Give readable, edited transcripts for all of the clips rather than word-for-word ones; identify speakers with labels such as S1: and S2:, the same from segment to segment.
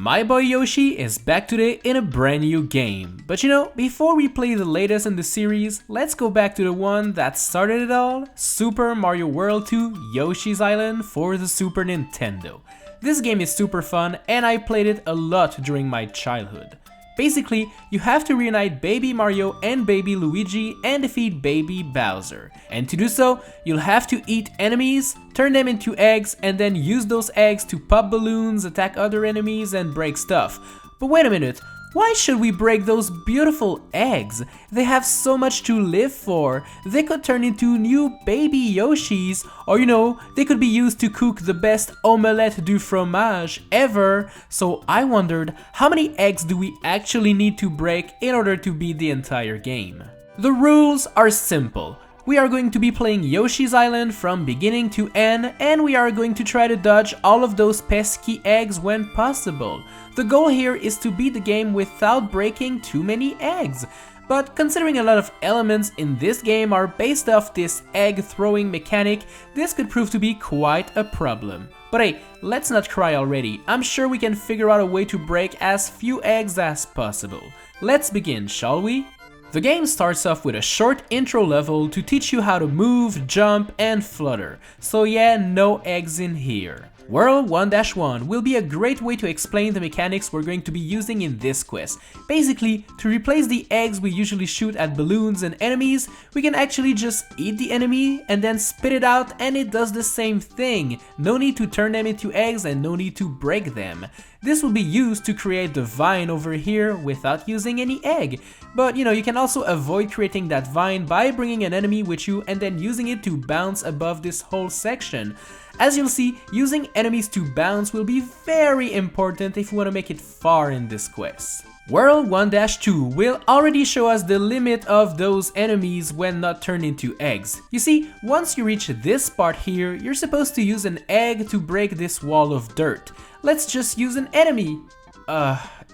S1: My boy Yoshi is back today in a brand new game. But before we play the latest in the series, let's go back to the one that started it all, Super Mario World 2 Yoshi's Island for the Super Nintendo. This game is super fun and I played it a lot during my childhood. Basically, you have to reunite Baby Mario and Baby Luigi and defeat Baby Bowser. And to do so, you'll have to eat enemies, turn them into eggs, and then use those eggs to pop balloons, attack other enemies, and break stuff. But wait a minute, why should we break those beautiful eggs? They have so much to live for. They could turn into new baby Yoshis, or they could be used to cook the best omelette du fromage ever. So I wondered, how many eggs do we actually need to break in order to beat the entire game? The rules are simple. We are going to be playing Yoshi's Island from beginning to end, and we are going to try to dodge all of those pesky eggs when possible. The goal here is to beat the game without breaking too many eggs. But considering a lot of elements in this game are based off this egg throwing mechanic, this could prove to be quite a problem. But hey, let's not cry already. I'm sure we can figure out a way to break as few eggs as possible. Let's begin, shall we? The game starts off with a short intro level to teach you how to move, jump, and flutter. So yeah, no eggs in here. World 1-1 will be a great way to explain the mechanics we're going to be using in this quest. Basically, to replace the eggs we usually shoot at balloons and enemies, we can actually just eat the enemy and then spit it out and it does the same thing. No need to turn them into eggs and no need to break them. This will be used to create the vine over here without using any egg. But you can also avoid creating that vine by bringing an enemy with you and then using it to bounce above this whole section. As you'll see, using enemies to bounce will be very important if you want to make it far in this quest. World 1-2 will already show us the limit of those enemies when not turned into eggs. You see, once you reach this part here, you're supposed to use an egg to break this wall of dirt. Let's just use an enemy.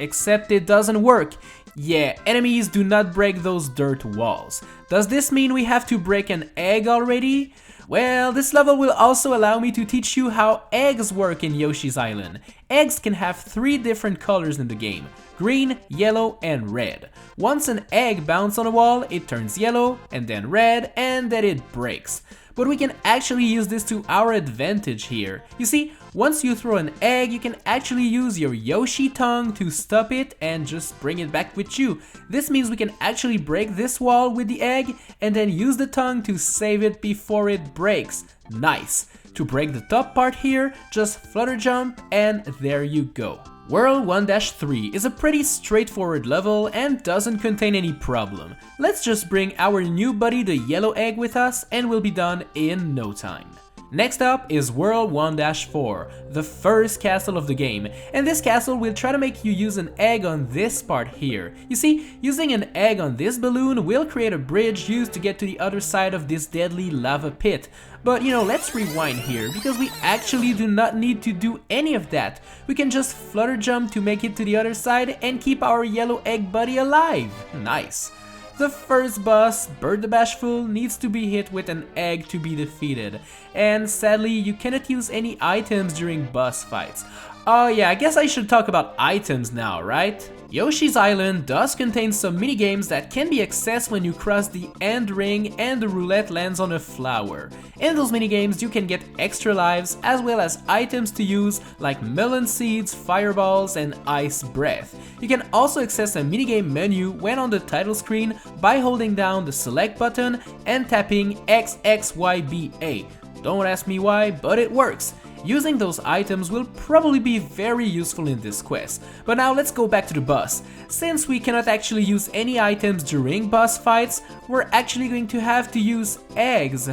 S1: Except it doesn't work. Yeah, enemies do not break those dirt walls. Does this mean we have to break an egg already? Well, this level will also allow me to teach you how eggs work in Yoshi's Island. Eggs can have 3 different colors in the game: green, yellow, and red. Once an egg bounces on a wall, it turns yellow, and then red, and then it breaks. But we can actually use this to our advantage here. You see, once you throw an egg, you can actually use your Yoshi tongue to stop it and just bring it back with you. This means we can actually break this wall with the egg and then use the tongue to save it before it breaks. Nice! To break the top part here, just flutter jump and there you go. World 1-3 is a pretty straightforward level and doesn't contain any problem. Let's just bring our new buddy the yellow egg with us and we'll be done in no time. Next up is World 1-4, the first castle of the game, and this castle will try to make you use an egg on this part here. You see, using an egg on this balloon will create a bridge used to get to the other side of this deadly lava pit. But let's rewind here, because we actually do not need to do any of that. We can just flutter jump to make it to the other side and keep our yellow egg buddy alive. Nice. The first boss, Bird the Bashful, needs to be hit with an egg to be defeated, and sadly you cannot use any items during boss fights. Oh yeah, I guess I should talk about items now, right? Yoshi's Island does contain some minigames that can be accessed when you cross the end ring and the roulette lands on a flower. In those minigames you can get extra lives as well as items to use like melon seeds, fireballs, and ice breath. You can also access a minigame menu when on the title screen by holding down the select button and tapping XXYBA. Don't ask me why, but it works. Using those items will probably be very useful in this quest. But now let's go back to the boss. Since we cannot actually use any items during boss fights, we're actually going to have to use eggs.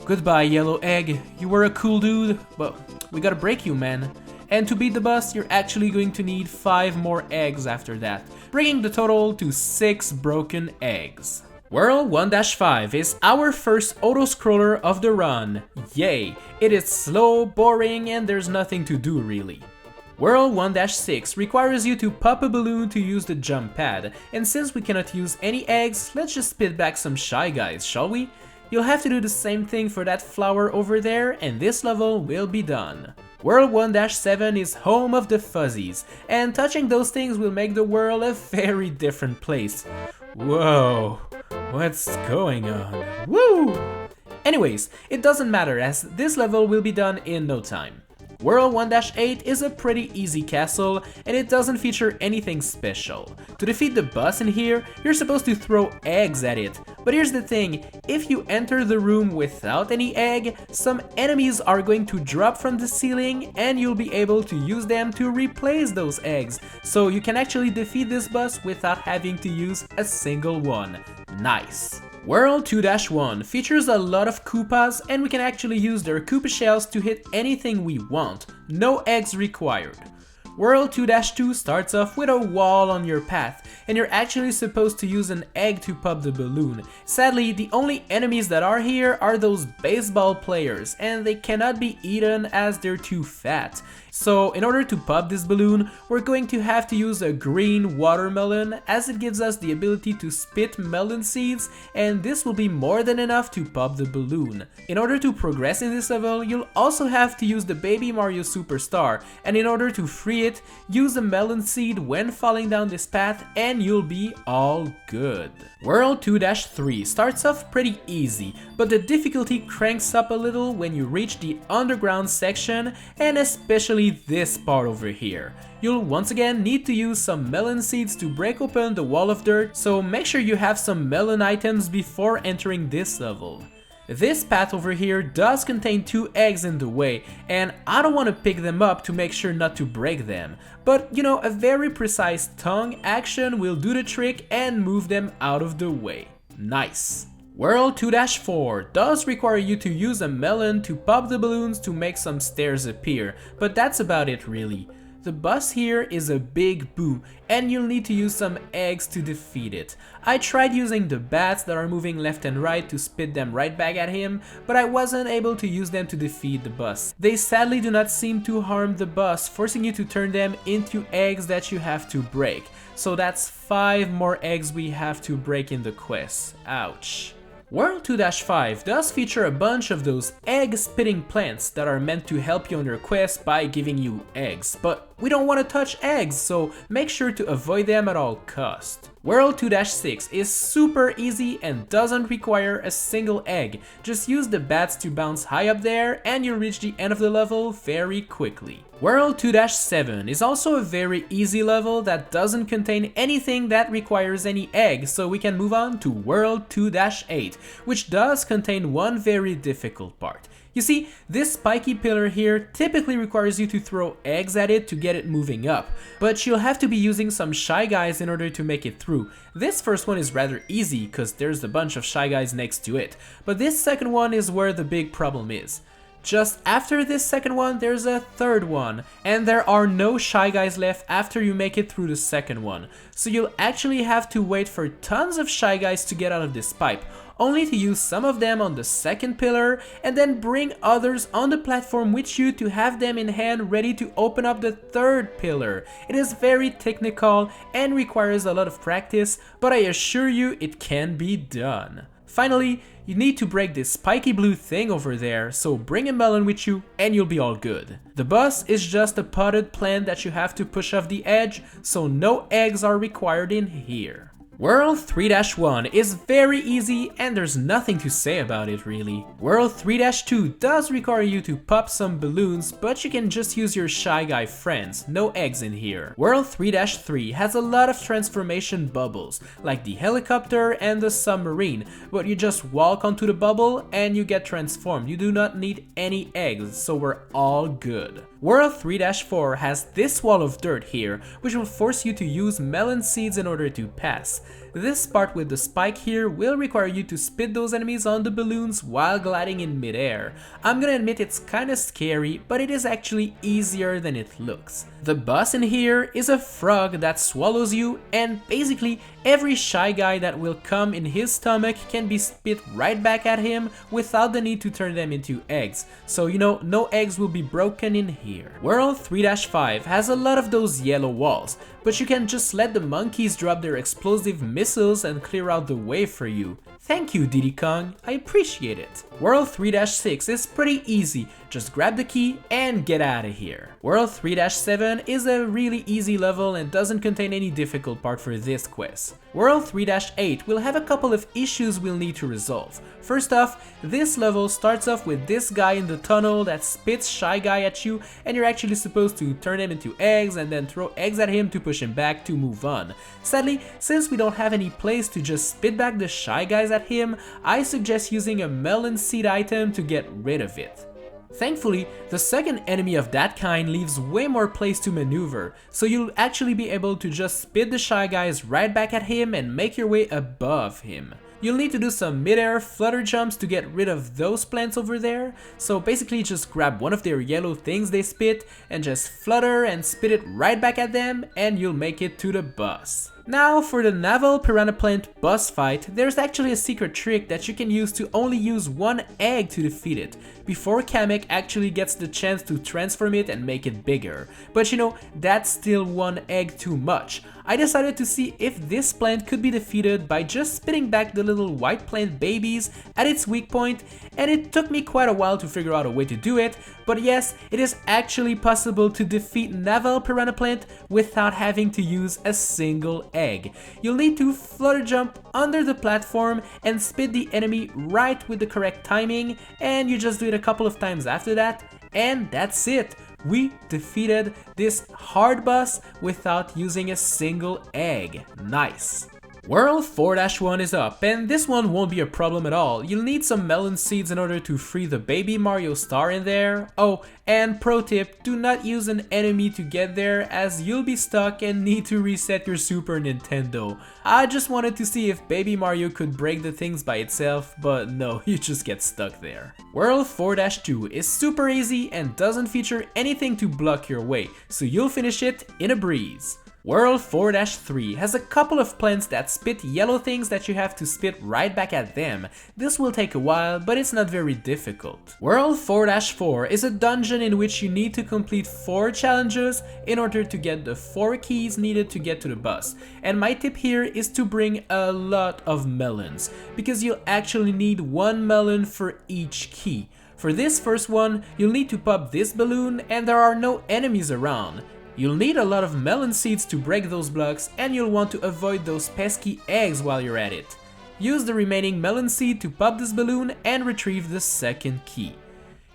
S1: Goodbye, yellow egg. You were a cool dude, but we gotta break you, man. And to beat the boss, you're actually going to need 5 more eggs after that, bringing the total to 6 broken eggs. World 1-5 is our first auto-scroller of the run. Yay! It is slow, boring, and there's nothing to do really. World 1-6 requires you to pop a balloon to use the jump pad, and since we cannot use any eggs, let's just spit back some Shy Guys, shall we? You'll have to do the same thing for that flower over there, and this level will be done. World 1-7 is home of the fuzzies, and touching those things will make the world a very different place. Whoa, what's going on? Woo! Anyways, it doesn't matter as this level will be done in no time. World 1-8 is a pretty easy castle and it doesn't feature anything special. To defeat the boss in here, you're supposed to throw eggs at it. But here's the thing, if you enter the room without any egg, some enemies are going to drop from the ceiling and you'll be able to use them to replace those eggs. So you can actually defeat this boss without having to use a single one. Nice. World 2-1 features a lot of Koopas and we can actually use their Koopa shells to hit anything we want, no eggs required. World 2-2 starts off with a wall on your path, and you're actually supposed to use an egg to pop the balloon. Sadly, the only enemies that are here are those baseball players, and they cannot be eaten as they're too fat. So in order to pop this balloon, we're going to have to use a green watermelon as it gives us the ability to spit melon seeds, and this will be more than enough to pop the balloon. In order to progress in this level, you'll also have to use the Baby Mario Superstar, and in order to free it, use a melon seed when falling down this path and you'll be all good. World 2-3 starts off pretty easy, but the difficulty cranks up a little when you reach the underground section and especially this part over here. You'll once again need to use some melon seeds to break open the wall of dirt, so make sure you have some melon items before entering this level. This path over here does contain 2 eggs in the way, and I don't want to pick them up to make sure not to break them. But you know, a very precise tongue action will do the trick and move them out of the way. Nice. World 2-4 does require you to use a melon to pop the balloons to make some stairs appear, but that's about it really. The boss here is a big boo, and you'll need to use some eggs to defeat it. I tried using the bats that are moving left and right to spit them right back at him, but I wasn't able to use them to defeat the boss. They sadly do not seem to harm the boss, forcing you to turn them into eggs that you have to break. So that's 5 more eggs we have to break in the quest. Ouch. World 2-5 does feature a bunch of those egg-spitting plants that are meant to help you on your quest by giving you eggs, but we don't want to touch eggs, so make sure to avoid them at all costs. World 2-6 is super easy and doesn't require a single egg. Just use the bats to bounce high up there and you'll reach the end of the level very quickly. World 2-7 is also a very easy level that doesn't contain anything that requires any egg, so we can move on to World 2-8, which does contain one very difficult part. You see, this spiky pillar here typically requires you to throw eggs at it to get it moving up, but you'll have to be using some Shy Guys in order to make it through. This first one is rather easy because there's a bunch of Shy Guys next to it, but this second one is where the big problem is. Just after this second one, there's a third one, and there are no Shy Guys left after you make it through the second one. So you'll actually have to wait for tons of Shy Guys to get out of this pipe, only to use some of them on the second pillar, and then bring others on the platform with you to have them in hand ready to open up the third pillar. It is very technical and requires a lot of practice, but I assure you it can be done. Finally, you need to break this spiky blue thing over there, so bring a melon with you and you'll be all good. The boss is just a potted plant that you have to push off the edge, so no eggs are required in here. World 3-1 is very easy and there's nothing to say about it really. World 3-2 does require you to pop some balloons, but you can just use your Shy Guy friends, no eggs in here. World 3-3 has a lot of transformation bubbles, like the helicopter and the submarine, but you just walk onto the bubble and you get transformed. You do not need any eggs, so we're all good. World 3-4 has this wall of dirt here, which will force you to use melon seeds in order to pass. This part with the spike here will require you to spit those enemies on the balloons while gliding in midair. I'm gonna admit it's kinda scary, but it is actually easier than it looks. The boss in here is a frog that swallows you, and basically every Shy Guy that will come in his stomach can be spit right back at him without the need to turn them into eggs. So you know, no eggs will be broken in here. World 3-5 has a lot of those yellow walls, but you can just let the monkeys drop their explosive missiles and clear out the way for you. Thank you, Diddy Kong, I appreciate it. World 3-6 is pretty easy, just grab the key and get out of here. World 3-7 is a really easy level and doesn't contain any difficult part for this quest. World 3-8 will have a couple of issues we'll need to resolve. First off, this level starts off with this guy in the tunnel that spits Shy Guy at you, and you're actually supposed to turn him into eggs and then throw eggs at him to push him back to move on. Sadly, since we don't have any place to just spit back the Shy Guys at him, I suggest using a melon seed item to get rid of it. Thankfully, the second enemy of that kind leaves way more place to maneuver, so you'll actually be able to just spit the Shy Guys right back at him and make your way above him. You'll need to do some mid-air flutter jumps to get rid of those plants over there, so basically just grab one of their yellow things they spit and just flutter and spit it right back at them and you'll make it to the boss. Now for the naval piranha plant boss fight, there's actually a secret trick that you can use to only use one egg to defeat it, before Kamek actually gets the chance to transform it and make it bigger. But you know, that's still one egg too much. I decided to see if this plant could be defeated by just spitting back the little white plant babies at its weak point, and it took me quite a while to figure out a way to do it, but yes, it is actually possible to defeat naval piranha plant without having to use a single egg. You'll need to flutter jump under the platform and spit the enemy right with the correct timing, and you just do it a couple of times after that, and that's it. We defeated this hard boss without using a single egg. Nice. World 4-1 is up, and this one won't be a problem at all. You'll need some melon seeds in order to free the baby Mario star in there. Oh, and pro tip, do not use an enemy to get there as you'll be stuck and need to reset your Super Nintendo. I just wanted to see if baby Mario could break the things by itself, but no, you just get stuck there. World 4-2 is super easy and doesn't feature anything to block your way, so you'll finish it in a breeze. World 4-3 has a couple of plants that spit yellow things that you have to spit right back at them. This will take a while, but it's not very difficult. World 4-4 is a dungeon in which you need to complete 4 challenges in order to get the 4 keys needed to get to the boss. And my tip here is to bring a lot of melons, because you'll actually need 1 melon for each key. For this first one, you'll need to pop this balloon and there are no enemies around. You'll need a lot of melon seeds to break those blocks, and you'll want to avoid those pesky eggs while you're at it. Use the remaining melon seed to pop this balloon and retrieve the second key.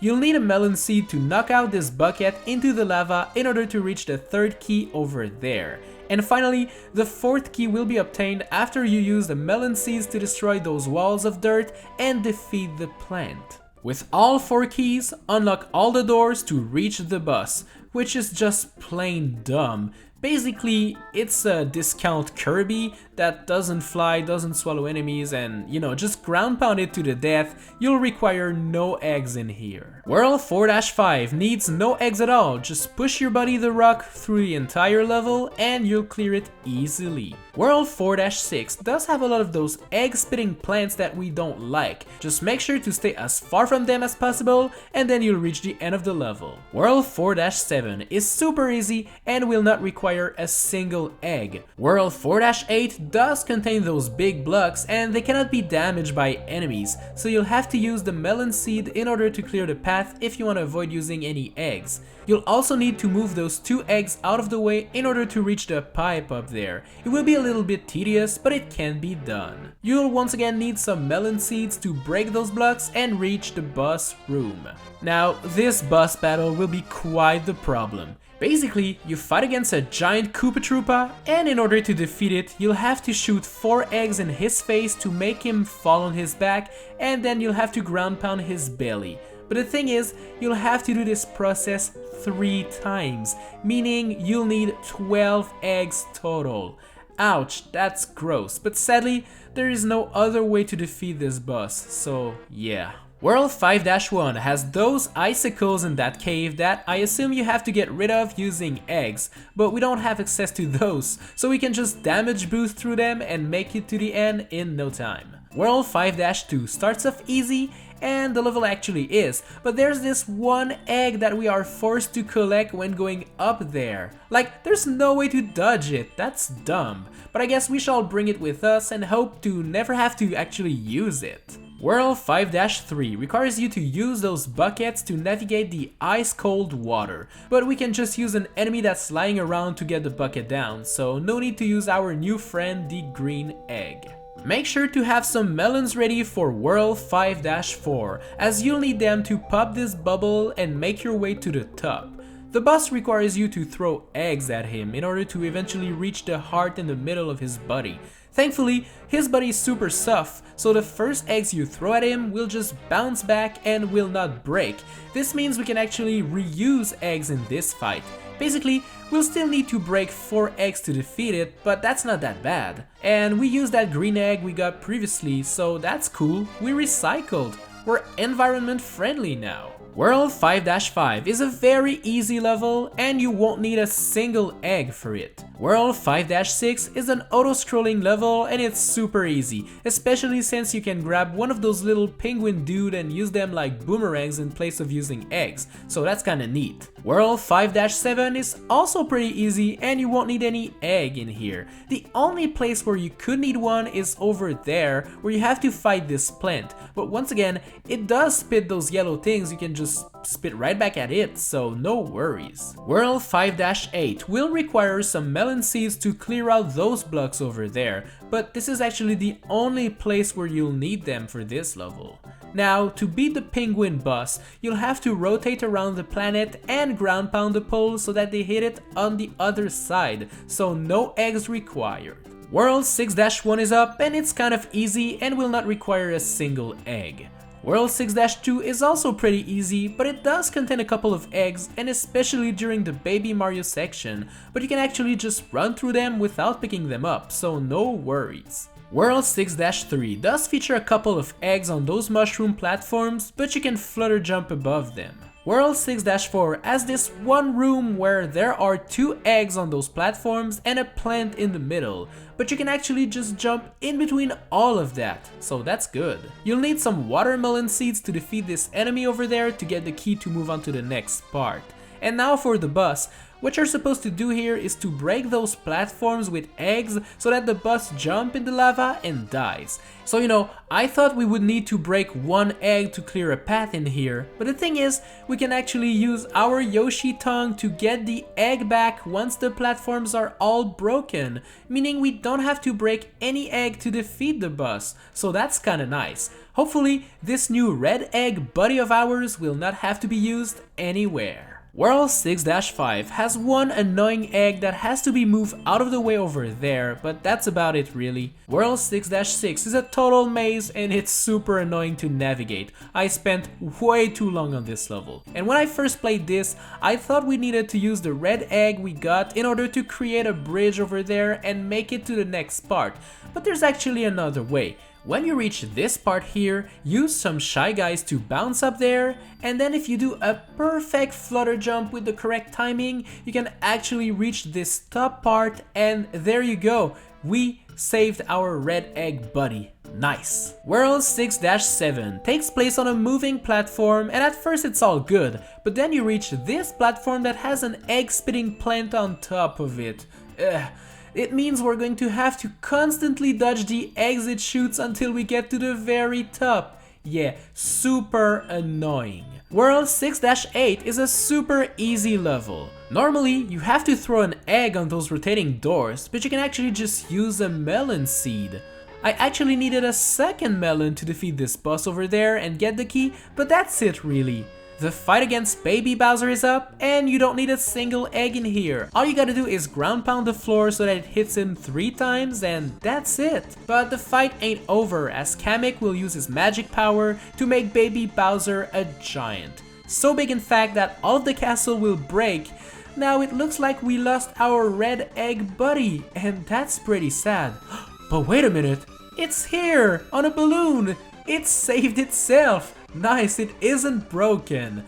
S1: You'll need a melon seed to knock out this bucket into the lava in order to reach the third key over there. And finally, the fourth key will be obtained after you use the melon seeds to destroy those walls of dirt and defeat the plant. With all 4 keys, unlock all the doors to reach the boss, which is just plain dumb. Basically, it's a discount Kirby that doesn't fly, doesn't swallow enemies, and you know, just ground pound it to the death. You'll require no eggs in here. World 4-5 needs no eggs at all, just push your buddy the rock through the entire level and you'll clear it easily. World 4-6 does have a lot of those egg-spitting plants that we don't like. Just make sure to stay as far from them as possible and then you'll reach the end of the level. World 4-7 is super easy and will not require a single egg. World 4-8 does contain those big blocks and they cannot be damaged by enemies, so you'll have to use the melon seed in order to clear the path if you want to avoid using any eggs. You'll also need to move those 2 eggs out of the way in order to reach the pipe up there. It will be a little bit tedious, but it can be done. You'll once again need some melon seeds to break those blocks and reach the boss room. Now, this boss battle will be quite the problem. Basically, you fight against a giant Koopa Troopa, and in order to defeat it, you'll have to shoot 4 eggs in his face to make him fall on his back, and then you'll have to ground pound his belly. But the thing is, you'll have to do this process 3 times, meaning you'll need 12 eggs total. Ouch, that's gross, but sadly, there is no other way to defeat this boss, so yeah. World 5-1 has those icicles in that cave that I assume you have to get rid of using eggs, but we don't have access to those, so we can just damage boost through them and make it to the end in no time. World 5-2 starts off easy and the level actually is, but there's this one egg that we are forced to collect when going up there. Like, there's no way to dodge it, that's dumb. But I guess we shall bring it with us and hope to never have to actually use it. World 5-3 requires you to use those buckets to navigate the ice-cold water, but we can just use an enemy that's lying around to get the bucket down, so no need to use our new friend, the green egg. Make sure to have some melons ready for World 5-4, as you'll need them to pop this bubble and make your way to the top. The boss requires you to throw eggs at him in order to eventually reach the heart in the middle of his body. Thankfully, his body is super soft, so the first eggs you throw at him will just bounce back and will not break. This means we can actually reuse eggs in this fight. Basically, we'll still need to break 4 eggs to defeat it, but that's not that bad. And we used that green egg we got previously, so that's cool. We recycled. We're environment friendly now. World 5-5 is a very easy level and you won't need a single egg for it. World 5-6 is an auto-scrolling level and it's super easy, especially since you can grab one of those little penguin dude and use them like boomerangs in place of using eggs, so that's kinda neat. World 5-7 is also pretty easy and you won't need any egg in here. The only place where you could need one is over there, where you have to fight this plant, but once again, it does spit those yellow things you can just spit right back at it, so no worries. World 5-8 will require some melon seeds to clear out those blocks over there, but this is actually the only place where you'll need them for this level. Now, to beat the penguin boss, you'll have to rotate around the planet and ground pound the pole so that they hit it on the other side, so no eggs required. World 6-1 is up and it's kind of easy and will not require a single egg. World 6-2 is also pretty easy, but it does contain a couple of eggs, and especially during the Baby Mario section, but you can actually just run through them without picking them up, so no worries. World 6-3 does feature a couple of eggs on those mushroom platforms, but you can flutter jump above them. World 6-4 has this one room where there are 2 eggs on those platforms and a plant in the middle, but you can actually just jump in between all of that, so that's good. You'll need some watermelon seeds to defeat this enemy over there to get the key to move on to the next part. And now for the boss. What you're supposed to do here is to break those platforms with eggs so that the boss jumps in the lava and dies. So you know, I thought we would need to break 1 egg to clear a path in here, but the thing is, we can actually use our Yoshi tongue to get the egg back once the platforms are all broken, meaning we don't have to break any egg to defeat the boss, so that's kinda nice. Hopefully, this new red egg buddy of ours will not have to be used anywhere. World 6-5 has one annoying egg that has to be moved out of the way over there, but that's about it really. World 6-6 is a total maze and it's super annoying to navigate. I spent way too long on this level. And when I first played this, I thought we needed to use the red egg we got in order to create a bridge over there and make it to the next part. But there's actually another way. When you reach this part here, use some Shy Guys to bounce up there, and then if you do a perfect flutter jump with the correct timing, you can actually reach this top part, and there you go, we saved our red egg buddy. Nice. World 6-7 takes place on a moving platform, and at first it's all good, but then you reach this platform that has an egg-spitting plant on top of it. It means we're going to have to constantly dodge the eggs it shoots until we get to the very top. Yeah, super annoying. World 6-8 is a super easy level. Normally, you have to throw an egg on those rotating doors, but you can actually just use a melon seed. I actually needed a second melon to defeat this boss over there and get the key, but that's it really. The fight against Baby Bowser is up, and you don't need a single egg in here. All you gotta do is ground pound the floor so that it hits him 3 times, and that's it. But the fight ain't over, as Kamek will use his magic power to make Baby Bowser a giant. So big in fact that all of the castle will break. Now it looks like we lost our red egg buddy, and that's pretty sad. But wait a minute, it's here, on a balloon! It saved itself! Nice, it isn't broken.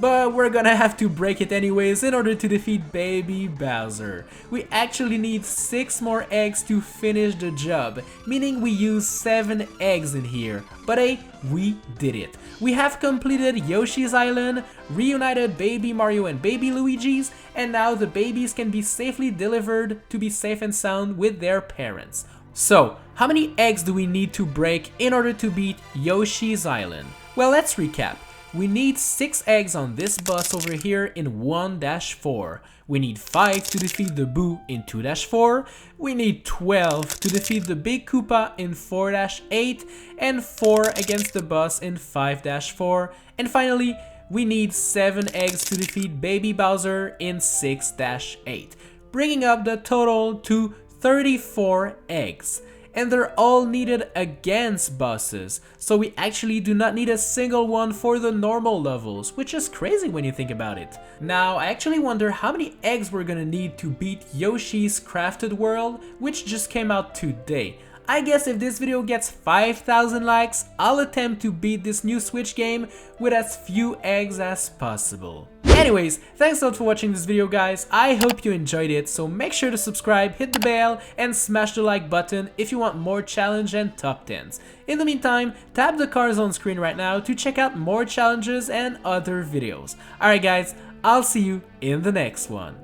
S1: but we're gonna have to break it anyways in order to defeat Baby Bowser. We actually need 6 more eggs to finish the job, meaning we use 7 eggs in here. But hey, we did it. We have completed Yoshi's Island, reunited Baby Mario and Baby Luigi's, and now the babies can be safely delivered to be safe and sound with their parents. So, how many eggs do we need to break in order to beat Yoshi's Island? Well, let's recap. We need 6 eggs on this bus over here in 1-4. We need 5 to defeat the Boo in 2-4. We need 12 to defeat the Big Koopa in 4-8. And 4 against the bus in 5-4. And finally, we need 7 eggs to defeat Baby Bowser in 6-8. Bringing up the total to 34 eggs. And they're all needed against bosses, so we actually do not need a single one for the normal levels, which is crazy when you think about it. Now, I actually wonder how many eggs we're gonna need to beat Yoshi's Crafted World, which just came out today. I guess if this video gets 5,000 likes, I'll attempt to beat this new Switch game with as few eggs as possible. Anyways, thanks a lot for watching this video, guys. I hope you enjoyed it, so make sure to subscribe, hit the bell, and smash the like button if you want more challenge and top 10s. In the meantime, tap the cards on screen right now to check out more challenges and other videos. Alright guys, I'll see you in the next one.